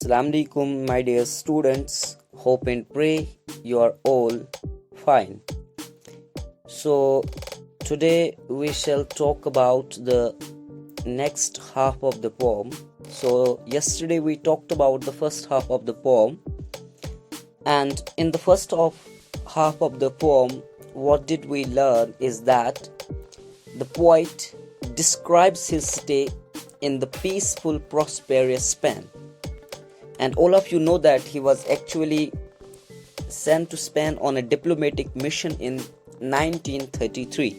Assalamu alaikum, my dear students. Hope and pray you are all fine. So, today we shall talk about the next half of the poem. So, yesterday we talked about the first half of the poem, and in the first half of the poem, what did we learn is that the poet describes his stay in the peaceful, prosperous Spain. And all of you know that he was actually sent to Spain on a diplomatic mission in 1933.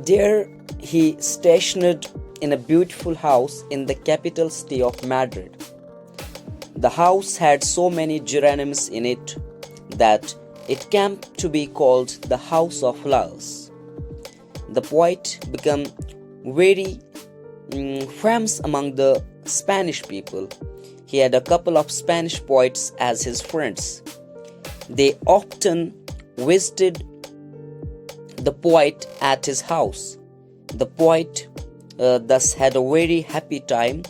There he stationed in a beautiful house in the capital city of Madrid. The house had so many geraniums in it that it came to be called the House of Flowers. The poet became very famous among the Spanish people. He had a couple of Spanish poets as his friends. They often visited the poet at his house. The poet thus had a very happy time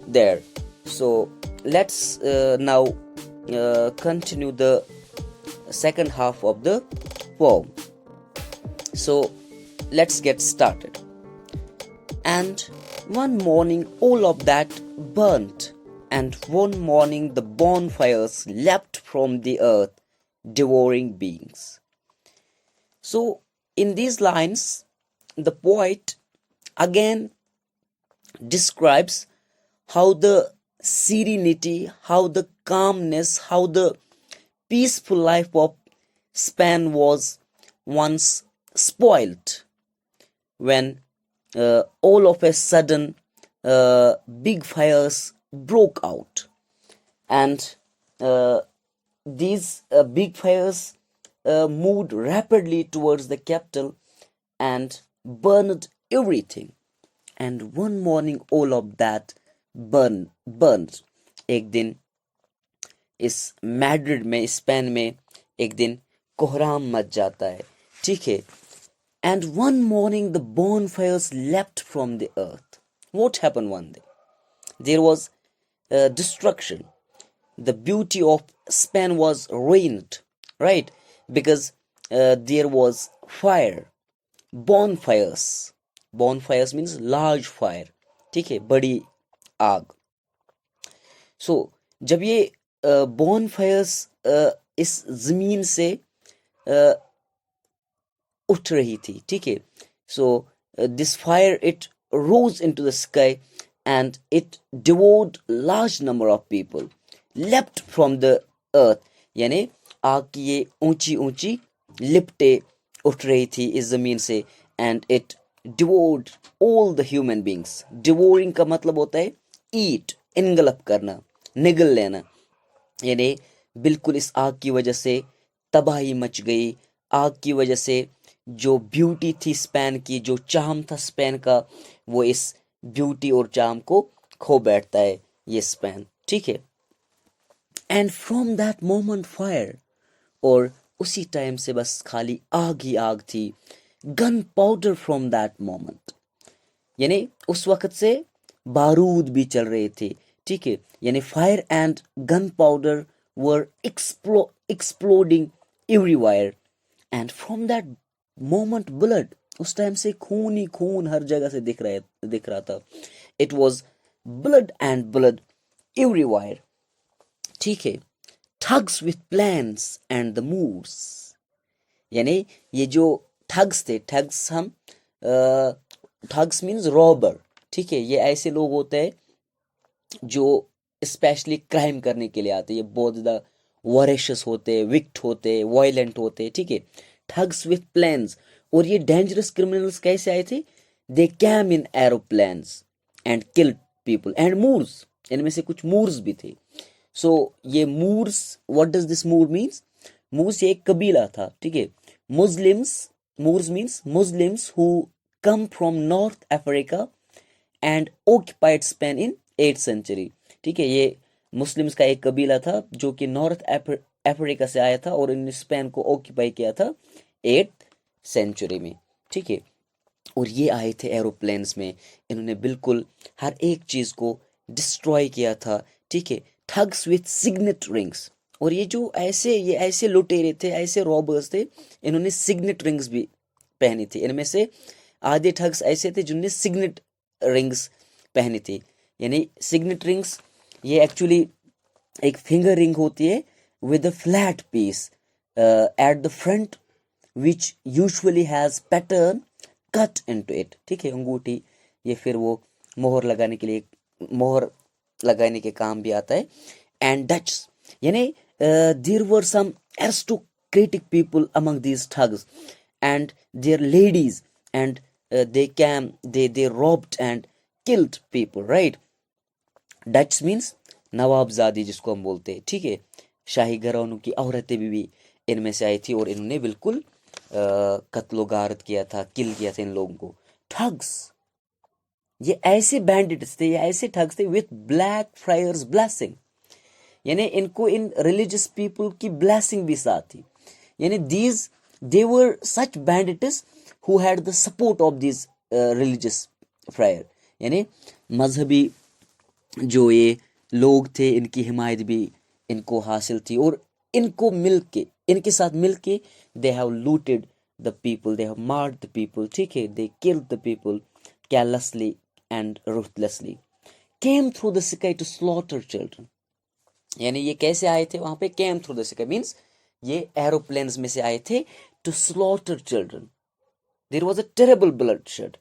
there. So let's now continue the second half of the poem. So let's get started. And one morning all of that burnt, and one morning the bonfires leapt from the earth, devouring beings. So in these lines, the poet again describes how the serenity, how the calmness, how the peaceful life of Spain was once spoiled when all of a sudden big fires broke out, and these big fires moved rapidly towards the capital and burned everything. And one morning all of that burned. एक दिन इस Madrid में, Spain में एक दिन कोहराम much जाता है, ठीक है. And one morning the bonfires leapt from the earth. What happened one day? There was destruction. The beauty of Spain was ruined, right? Because there was fire. Bonfires. Bonfires means large fire. ठीक है, बड़ी आग. So जब ये bonfires इस जमीन से उठ रही थी, ठीक है. So this fire, it rose into the sky and it devoured large number of people, leapt from the earth. यानी आग की ये ऊंची ऊंची लिपटे उठ रही थी इस जमीन से, and it devoured all the human beings. Devouring का मतलब होता है eat, इनगलप करना, निगल लेना. यानी बिल्कुल इस आग की वजह से तबाही मच गई. आग की वजह से जो ब्यूटी थी स्पेन की, जो चार्म था स्पेन का, वो इस ब्यूटी और चार्म को खो बैठता है ये स्पेन, ठीक है. And from that moment fire, और उसी टाइम से बस खाली आग ही आग थी. Gun powder from that moment, यानी उस वक्त से बारूद भी चल रहे थे, ठीक है. यानी fire and gun powder were exploding everywhere. And from that moment blood, उस टाइम से खून ही खून हर जगह से दिख रहा था. It was blood and blood everywhere, ठीक है. Thugs with plans and the moves, यानी ये जो ठग्स थे, ठग्स हम ठग्स मीन्स रॉबर, ठीक है. ये ऐसे लोग होते हैं जो स्पेशली क्राइम करने के लिए आते हैं. ये बहुत ज़्यादा वॉरेशियस होते हैं, विक्ट होते हैं, वायलेंट होते हैं, ठीक है. Thugs with plans. और ये डेंजरस क्रिमिनल्स कैसे आए थे? They came in aeroplanes and killed people. And Moors, इनमें से कुछ मूर्स भी थे. सो ये Moors, what does this Moor means? Moors ये एक कबीला था, ठीक है. Muslims, Moors means Muslims who come from North Africa and occupied Spain in 8th century, ठीक है. ये मुस्लिम्स का एक कबीला था जो कि नॉर्थ अफ्रीका से आया था और इन्होंने स्पेन को ऑक्यूपाई किया था 8th century में, ठीक है. और ये आए थे एरोप्लेन्स में. इन्होंने बिल्कुल हर एक चीज़ को डिस्ट्रॉय किया था, ठीक है, ठग्स विथ सिग्नेट रिंग्स। और ये ऐसे लुटेरे थे, ऐसे रॉबर्स थे, इन्होंने सिग्नेट रिंग्स भी पहनी थी। इनमें से आधे ठग्स ऐसे थे जिन्होंने सिग्नेट रिंग्स पहनी थी। यानी सिग्नेट रिंग्स ये एक्चुअली एक फिंगर रिंग होती है with a flat piece at the front which usually has pattern cut into it, ठीक है, अंगूठी ये फिर वो मोहर लगाने के लिए, मोहर लगाने के काम भी आता है। एंड डच यानी there were some aristocratic people among these thugs and their ladies, and they robbed and killed people, right? Dutch means नवाबजादी जिसको हम बोलते हैं, ठीक है, शाही घरानों की औरतें भी इनमें से आई थी और इन्होंने बिल्कुल कत्लो गारत किया था, किल किया था इन लोगों को। ठग्स ये ऐसे बैंडिट्स थे, ये ऐसे ठग्स थे विथ ब्लैक फ्रायर्स ब्लेसिंग, यानी इनको इन रिलीजियस पीपल की ब्लेसिंग भी साथ थी। यानी these they were such bandits who had the support of this religious fryer, यानी मजहबी जो ये लोग थे इनकी हिमायत भी इनको हासिल थी। और इनको मिलके, इनके साथ मिलके they have looted the people, they have marred the people, ठीक है, they killed the people carelessly and ruthlessly, came through the sky to slaughter children। यानी ये कैसे आए थे वहां पे? came through the sky means ये एरोप्लेन्स में से आए थे to slaughter children। there was a terrible bloodshed।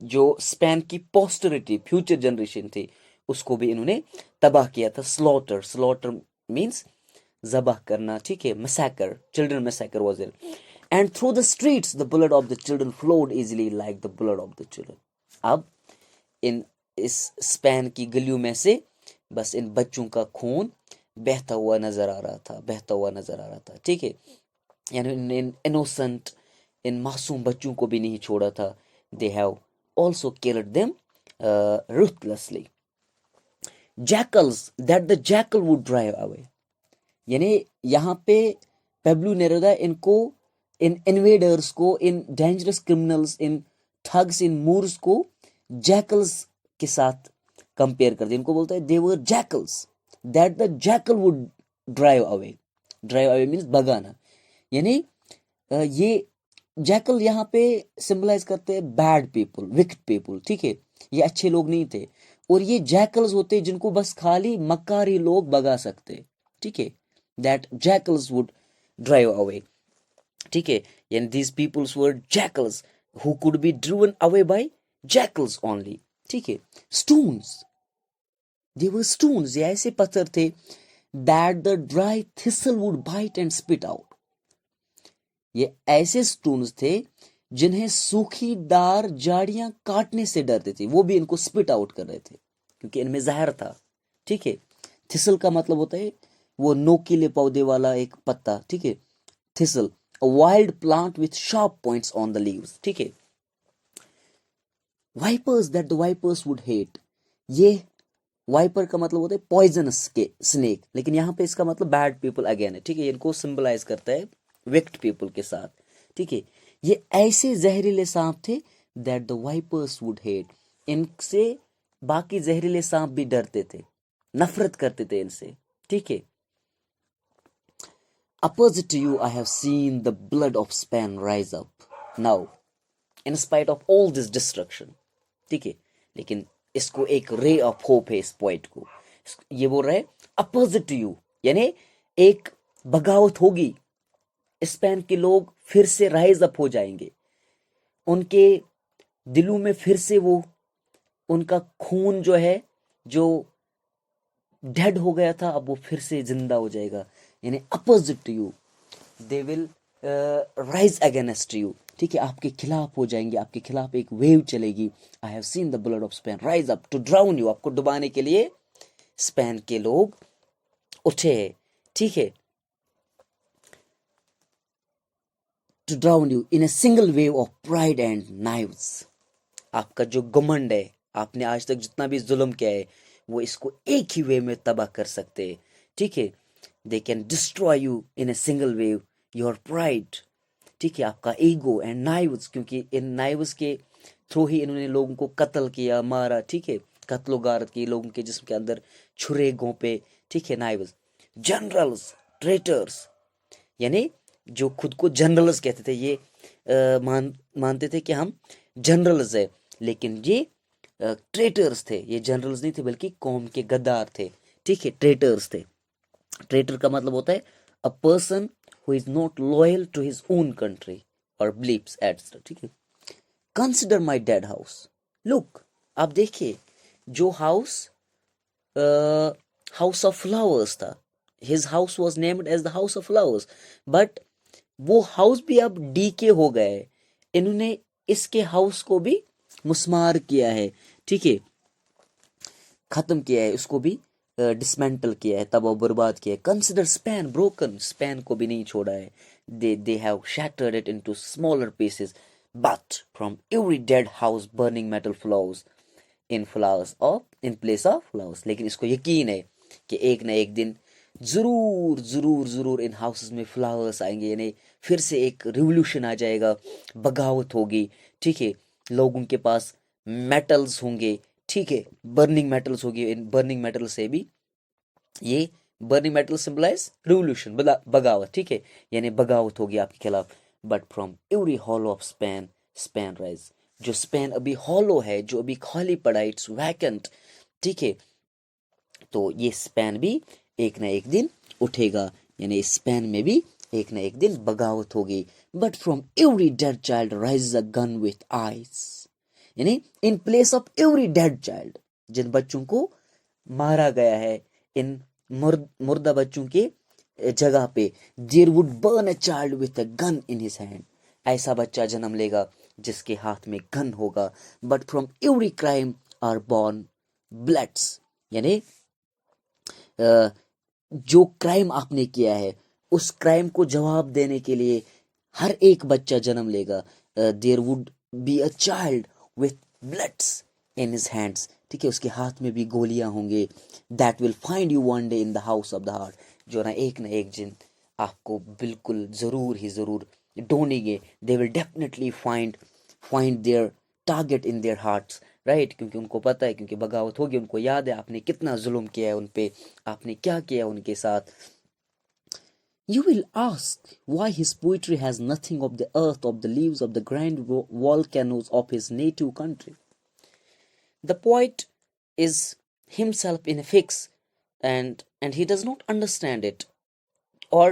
जो स्पेन की पोस्टरिटी, फ्यूचर जनरेशन थी, उसको भी इन्होंने तबाह किया था। स्लॉटर, स्लॉटर मींस जबह करना, ठीक है, massacre, children massacre was it. And through the streets the blood of the children flowed easily like the blood of the children. अब इस स्पेन की गलियों में से बस इन बच्चों का खून बहता हुआ नजर आ रहा था, बहता हुआ नजर आ रहा था, ठीक है। यानी इन इनोसेंट, इन मासूम बच्चों को भी नहीं छोड़ा था। They have also killed them ruthlessly। jackals that the jackal would drive away। यानी यहाँ पे पेब्लो नेरुदा इनको, इन इन्वेडर्स को, इन डेंजरस क्रिमिनल्स, इन ठग्स, इन मूर्स को जैकल्स के साथ कंपेयर कर दिया। इनको बोलता है they were jackals that the jackal would drive away. Drive away means भगाना। यानी ये जैकल यहाँ पे सिंबलाइज करते हैं बैड पीपल, विक्ड पीपल, ठीक है, ये अच्छे लोग नहीं थे। और ये जैकल्स होते हैं जिनको बस खाली मक्कारी लोग भगा सकते, ठीक है, that jackals would drive away, ठीक है। यानी these peoples were jackals who could be driven away by jackals only, ठीक है। स्टोन्स, दे वर स्टोन्स, ये ऐसे पत्थर थे that the dry thistle would bite and spit out. ये ऐसे स्टोन्स थे जिन्हें सूखीदार झाड़ियां काटने से डरते थे, वो भी इनको स्पिट आउट कर रहे थे क्योंकि इनमें जहर था, ठीक है। थिसल का मतलब होता है वो नोकीले पौधे वाला एक पत्ता, ठीक है, thistle, a wild plant with sharp points on the leaves, ठीक है। Vipers that the vipers would hate, ये वाइपर का मतलब होता है पॉइजनस के स्नेक, लेकिन यहाँ पे इसका मतलब बैड पीपल अगेन है, ठीक है। इनको सिंबलाइज करता है विक्ड पीपल के साथ, ठीक है। ये ऐसे जहरीले सांप थे that the vipers would hate, इनसे बाकी जहरीले सांप भी डरते थे, नफरत करते थे इनसे, ठीक है। Opposite to you, I have seen the blood of Spain rise up now, in spite of all this destruction, ठीक है। लेकिन इसको एक रे ऑफ होप है इस पॉइंट को। ये बोल रहा है अपोजिट टू यू, यानी एक बगावत होगी, स्पेन के लोग फिर से राइज अप हो जाएंगे, उनके दिलों में फिर से वो उनका खून जो है, जो डेड हो गया था, अब वो फिर से जिंदा हो जाएगा। यानी opposite to you, they will rise against you, ठीक है, आपके खिलाफ हो जाएंगे, आपके खिलाफ एक वेव चलेगी। I have seen the blood of Spain rise up to drown you, आपको डुबाने के लिए स्पेन के लोग उठे, ठीक है, to drown you in a single wave of pride and knives। आपका जो घमंड है, आपने आज तक जितना भी जुल्म किया है, वो इसको एक ही वेव में तबाह कर सकते हैं, ठीक है। They can destroy you in a single wave, your pride, ठीक है, आपका ईगो एंड नाइव्स, क्योंकि इन नाइव्स के थ्रू ही इन्होंने लोगों को कत्ल किया, मारा, ठीक है, कत्लो गारत की, लोगों के जिस्म के अंदर छुरे गोपे, ठीक है, नाइव्स। जनरल्स, ट्रेटर्स, यानी जो खुद को जनरल्स कहते थे, ये मानते थे कि हम जनरल्स है, लेकिन ये ट्रेटर्स थे। ये जनरल्स नहीं थे बल्कि कौम के गद्दार थे, ठीक है, ट्रेटर्स थे। ट्रेटर का मतलब होता है a person who is not loyal to his own country और बिलीव्स एट्स, ठीक है। Consider my dead house, look, आप देखिए, जो हाउस हाउस ऑफ फ्लावर्स था, his house was named as the house of flowers, but वो house भी अब डीके हो गए, इन्होंने इसके हाउस को भी मुस्मार किया है, ठीक है, खत्म किया है, उसको भी डिसमेंटल किया है, तबाह बर्बाद किया है। कंसिडर स्पैन ब्रोकन, स्पैन को भी नहीं छोड़ा है, they have shattered it into smaller pieces, but from every dead house burning metal flowers in flowers of in place of flowers. लेकिन इसको यकीन है कि एक ना एक दिन जरूर जरूर जरूर इन हाउसेस में फ्लावर्स आएंगे, यानी फिर से एक रिवोल्यूशन आ जाएगा, बगावत होगी, ठीक है, लोगों के पास मेटल्स होंगे, ठीक है, बर्निंग मेटल्स होगी। इन बर्निंग मेटल से भी ये बर्निंग मेटल सिंबलाइज रिवोल्यूशन, बगावत, ठीक है, यानी बगावत होगी आपके खिलाफ। But from every hollow of span span rise, जो स्पैन अभी हॉलो है, जो अभी खाली पड़ा है, इट्स वैकेंट, ठीक है, तो ये स्पैन भी एक ना एक दिन उठेगा, यानी इस स्पैन में भी एक ना एक दिन बगावत होगी। But from every dead child rise a gun with eyes, यानी in place of every dead child, जिन बच्चों को मारा गया है, इन मुर्दा बच्चों के जगह पे, there would burn a child with a gun in his hand, ऐसा बच्चा जन्म लेगा जिसके हाथ में गन होगा। But from every crime are born bloods, यानी जो क्राइम आपने किया है उस क्राइम को जवाब देने के लिए हर एक बच्चा जन्म लेगा। There would be a child with bloods in his hands, ठीक है, उसके हाथ में भी गोलियां होंगे। That will find you one day in the house of the heart, जो ना एक दिन आपको बिल्कुल ज़रूर ही ज़रूर ढूंढेंगे। They will definitely find their target in their hearts, right, क्योंकि उनको पता है, क्योंकि बगावत होगी, उनको याद है आपने कितना जुल्म किया है उन पे, आपने क्या किया उनके साथ। You will ask why his poetry has nothing of the earth, of the leaves, of the grand volcanoes of his native country. The poet is himself in a fix, and he does not understand it, or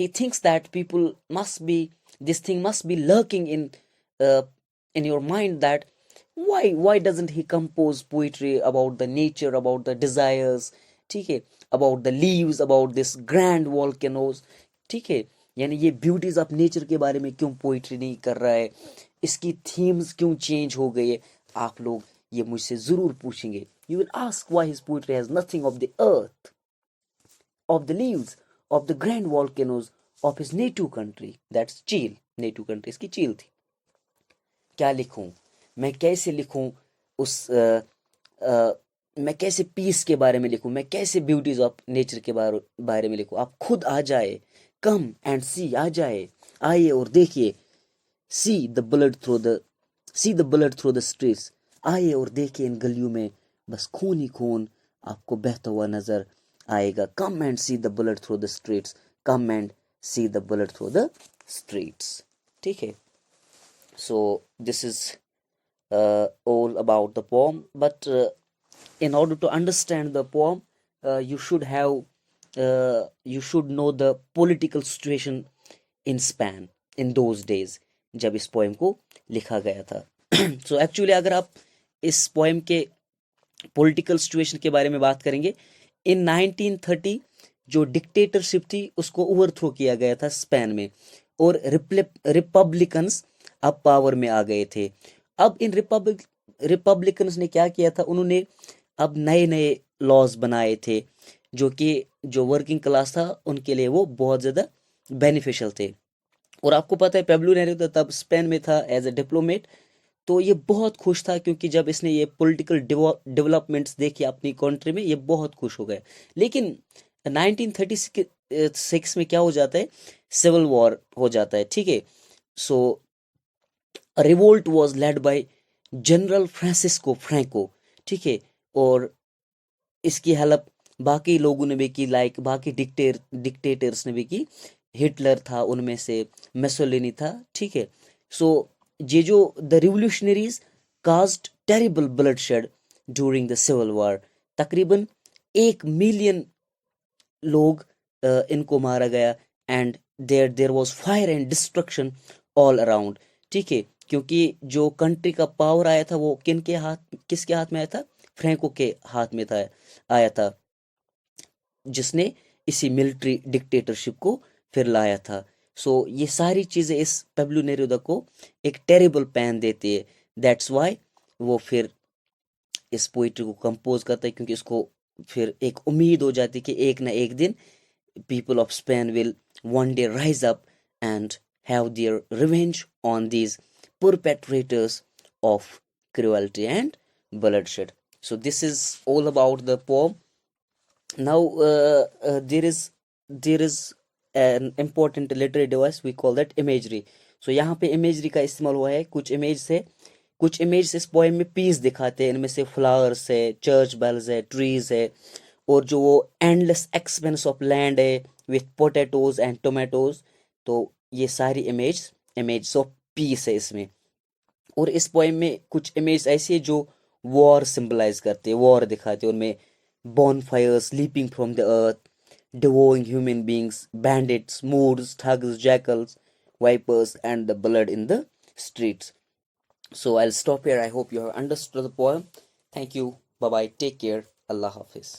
he thinks that people must be, this thing must be lurking uh, in your mind, that why doesn't he compose poetry about the nature, about the desires, ठीक है, about the leaves, about this grand volcanoes, ठीक है, यानी ये beauties of nature के बारे में क्यों पोइट्री नहीं कर रहा है, इसकी थीम्स क्यों चेंज हो गई है, आप लोग ये मुझसे जरूर पूछेंगे। You will ask why his poetry has nothing of the earth, of the leaves, of the grand volcanoes of his native country, that's चील, नेटिव कंट्री इसकी चील थी। क्या लिखूं मैं, कैसे लिखूं उस मैं कैसे पीस के बारे में लिखूं, मैं कैसे ब्यूटीज ऑफ नेचर के बारे में लिखूं। आप खुद आ जाए, कम एंड सी, आ जाए, आइए और देखिए, see the blood through the see the blood through the streets, आइए और देखिए इन गलियों में बस खून ही खून आपको बहता हुआ नजर आएगा। Come and see the blood through the streets, come and see the blood through the streets, ठीक है। So this is all about the poem, but in order to understand the poem, you should have you should know the political situation in Spain in those days, जब इस poem को लिखा गया था। So actually अगर आप इस poem के पॉलिटिकल सिचुएशन के बारे में बात करेंगे, इन 1930 जो डिक्टेटरशिप थी उसको ओवरथ्रो किया गया था स्पेन में, और रिपब्लिकन्स अब पावर में आ गए थे। अब इन रिपब्लिकन्स ने क्या किया था, उन्होंने अब नए नए लॉज बनाए थे जो कि जो वर्किंग क्लास था उनके लिए वो बहुत ज़्यादा बेनिफिशियल थे। और आपको पता है पेब्लो नेरुदा तब स्पेन में था एज ए डिप्लोमेट, तो ये बहुत खुश था क्योंकि जब इसने ये पॉलिटिकल डेवलपमेंट्स देखी अपनी कंट्री में, ये बहुत खुश हो गया। लेकिन 1936 में क्या हो जाता है, सिविल वॉर हो जाता है, ठीक है। So revolt was led by general Francisco Franco, ठीक है। और इसकी हेल्प बाकी लोगों ने भी की, लाइक बाकी डिक्टेटर्स ने भी की। हिटलर था उनमें से, मेसोलिनी था, ठीक है। सो ये जो the revolutionaries caused terrible bloodshed during the civil war, तकरीबन 1 मिलियन लोग इनको मारा गया। And there was fire and destruction all around, ठीक है। क्योंकि जो कंट्री का पावर आया था वो किसके हाथ में आया था? फ्रैंको के हाथ में था, आया था, जिसने इसी मिलिट्री डिक्टेटरशिप को फिर लाया था। सो ये सारी चीजें इस पेब्लो नेरुदा को एक टेरिबल पैन देती है। दैट्स वाई वो फिर इस पोइट्री को कंपोज करता है, क्योंकि उसको फिर एक उम्मीद हो जाती है कि एक ना एक दिन people of Spain will one day rise up and have their revenge on these perpetrators of cruelty and bloodshed. So this is all about the poem. Now there is an important literary device, we call that imagery. So यहाँ पे imagery का इस्तेमाल हुआ है। कुछ image इस poem में piece दिखाते हैं। इनमें से फ्लावर्स है, चर्च बेल्स है, ट्रीज है, और जो वो एंडलेस एक्सपेंस ऑफ लैंड है विथ पोटैटोज एंड टोमेटोज। तो ये सारी इमेज ऑफ पीस है इसमें। और इस पोएम में कुछ इमेज ऐसी है जो वॉर सिंबलाइज करते हैं, वॉर दिखाते हैं। उनमें bonfires leaping from the earth, devouring human beings, bandits, moors, thugs, jackals, vipers, and the blood in the streets. So I'll stop here. I hope you have understood the poem. Thank you. Bye bye. Take care. Allah Hafiz.